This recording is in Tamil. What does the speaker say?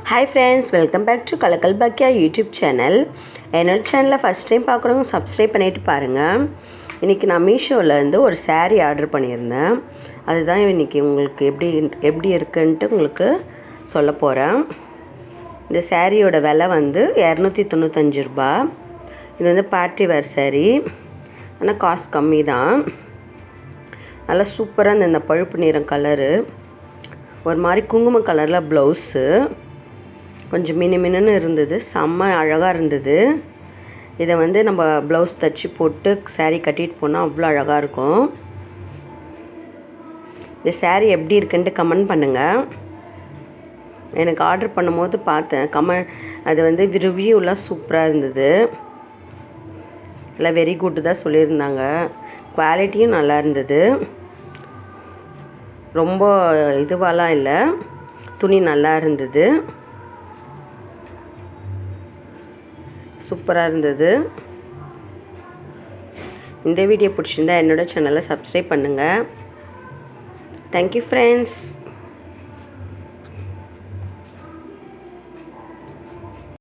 Hi friends, welcome back to கலக்கல் பாக்கியா யூடியூப் சேனல். என்னோட சேனலை ஃபஸ்ட் டைம் பார்க்குறவங்க சப்ஸ்கிரைப் பண்ணிவிட்டு பாருங்கள். இன்றைக்கி நான் மீஷோவிலேருந்து ஒரு சாரீ ஆர்டர் பண்ணியிருந்தேன். அதுதான் இன்றைக்கி உங்களுக்கு எப்படி இருக்குன்ட்டு உங்களுக்கு சொல்ல போகிறேன். இந்த சாரியோட விலை வந்து 295 ரூபா. இது வந்து பார்ட்டி வேர் சாரீ, ஆனால் காஸ்ட் கம்மி தான். நல்லா சூப்பராக இருந்த இந்த பழுப்பு நிறம் கலரு, ஒரு மாதிரி குங்கும கலரில் ப்ளவுஸு, கொஞ்சம் மினுன்னு இருந்தது, செம்ம அழகாக இருந்தது. இதை வந்து நம்ம ப்ளவுஸ் தைச்சி போட்டு சாரீ கட்டிட்டு போனால் அவ்வளோ அழகாக இருக்கும். இந்த சாரீ எப்படி இருக்குன்ட்டு கமெண்ட் பண்ணுங்கள். எனக்கு ஆர்டர் பண்ணும்போது பார்த்தேன் அது வந்து ரிவ்யூலாம் சூப்பராக இருந்தது, எல்லாம் வெரி குட்டு தான் சொல்லியிருந்தாங்க. குவாலிட்டியும் நல்லா இருந்தது, ரொம்ப இதுவாலாம் இல்லை, துணி நல்லா இருந்தது, சூப்பராக இருந்தது. இந்த வீடியோ பிடிச்சிருந்தா என்னோடய சேனலை சப்ஸ்கிரைப் பண்ணுங்கள். Thank you friends.